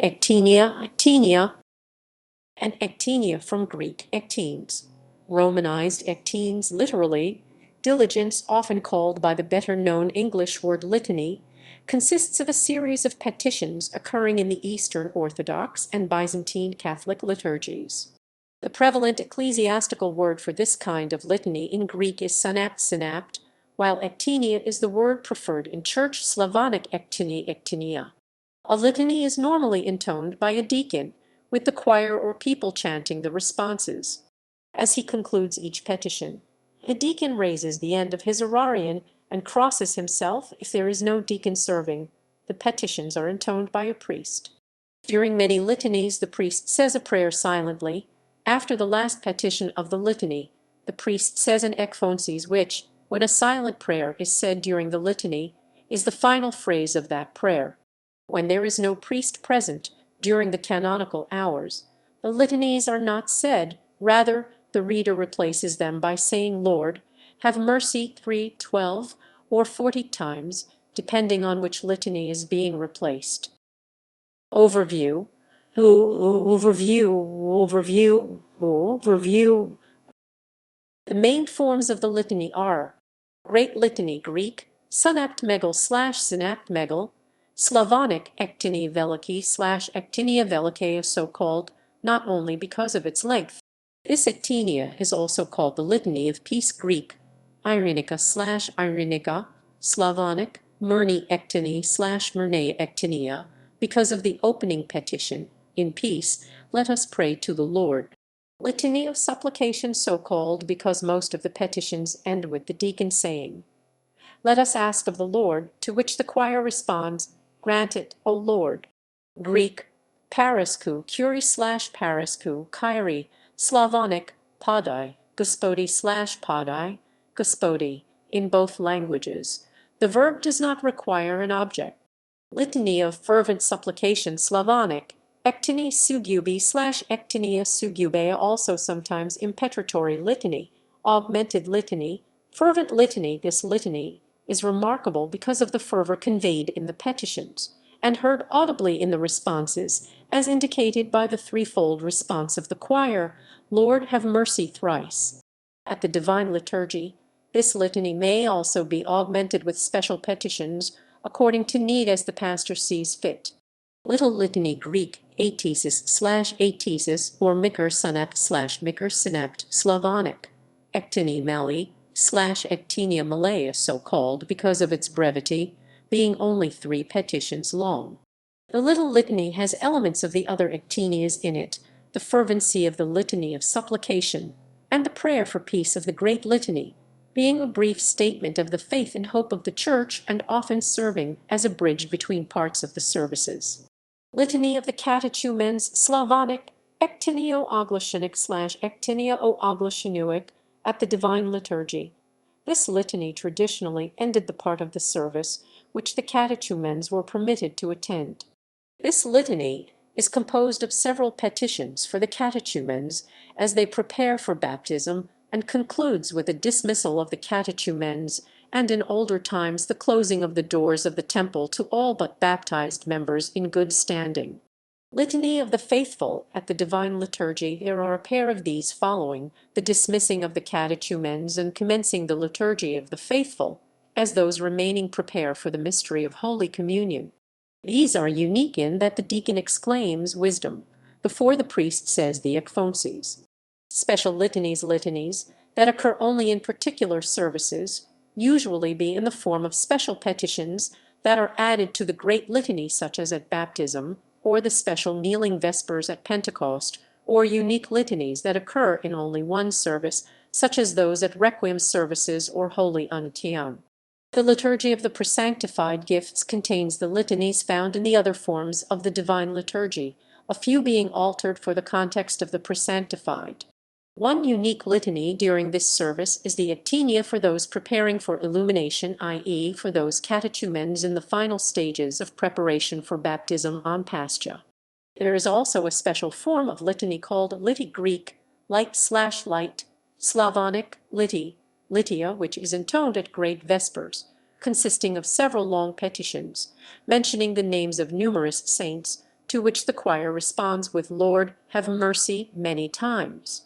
ectenia, ectenia, and ectenia from Greek ectenes, romanized ectenes literally. Diligence, often called by the better-known English word litany, consists of a series of petitions occurring in the Eastern Orthodox and Byzantine Catholic liturgies. The prevalent ecclesiastical word for this kind of litany in Greek is synaptê, while ectenia is the word preferred in Church Slavonic ecteniya. A litany is normally intoned by a deacon, with the choir or people chanting the responses. As he concludes each petition, the deacon raises the end of his orarion and crosses himself if there is no deacon serving. The petitions are intoned by a priest. During many litanies, the priest says a prayer silently. After the last petition of the litany, the priest says an ecphonesis, which, when a silent prayer is said during the litany, is the final phrase of that prayer. When there is no priest present during the canonical hours, the litanies are not said. Rather, the reader replaces them by saying, "Lord, have mercy," 3, 12, or 40 times, depending on which litany is being replaced. Overview. Overview. The main forms of the litany are Great Litany, Greek, synaptmegal/synaptmegal, Slavonic, ekteni veliki/ekteniya velikeia, so called, not only because of its length. This ekteniya is also called the Litany of Peace, Greek, irenica/irenica, Slavonic, myrni ekteni/myrneia ekteniya, because of the opening petition, "In peace, let us pray to the Lord." Litany of Supplication, so called because most of the petitions end with the deacon saying, "Let us ask of the Lord," to which the choir responds, "Grant it, O Lord." Greek, paraskou, kyrie/paraskou, kyrie, Slavonic, podai, gospodi/podai, gospodi, in both languages. The verb does not require an object. Litany of Fervent Supplication, Slavonic, ekteni sugubi/ekteniya sugubeia, also sometimes impetratory litany, augmented litany, fervent litany. This litany is remarkable because of the fervor conveyed in the petitions, and heard audibly in the responses, as indicated by the threefold response of the choir, "Lord, have mercy," thrice. At the Divine Liturgy, this litany may also be augmented with special petitions, according to need as the pastor sees fit. Little Litany, Greek, atesis/atesis, or mikar synapt/mikar synapt, Slavonic, ekteni mali/ekteniya malaya, so called because of its brevity, being only 3 petitions long. The Little Litany has elements of the other ektenias in it, the fervency of the Litany of Supplication, and the prayer for peace of the Great Litany, being a brief statement of the faith and hope of the Church and often serving as a bridge between parts of the services. Litany of the Catechumens, Slavonic, ekteniyo-oglashenik/ekteniya-o-oglashenuik, at the Divine Liturgy. This litany traditionally ended the part of the service which the catechumens were permitted to attend. This litany is composed of several petitions for the catechumens as they prepare for baptism, and concludes with a dismissal of the catechumens, and in older times the closing of the doors of the temple to all but baptized members in good standing. Litany of the Faithful, at the Divine Liturgy. There are a pair of these following the dismissing of the catechumens and commencing the Liturgy of the Faithful, as those remaining prepare for the mystery of Holy Communion. These are unique in that the deacon exclaims "Wisdom" before the priest says the ecphonesis. Special litanies that occur only in particular services usually be in the form of special petitions that are added to the Great Litany, such as at baptism, or the special kneeling vespers at Pentecost, or unique litanies that occur in only one service, such as those at Requiem services or Holy Untiam. The Liturgy of the Presanctified Gifts contains the litanies found in the other forms of the Divine Liturgy, a few being altered for the context of the Presanctified. One unique litany during this service is the Ectenia for those preparing for illumination, i.e. for those catechumens in the final stages of preparation for baptism on Pascha. There is also a special form of litany called lity, Greek, light/light, Slavonic, litia, which is intoned at Great Vespers, consisting of several long petitions, mentioning the names of numerous saints, to which the choir responds with "Lord, have mercy" many times.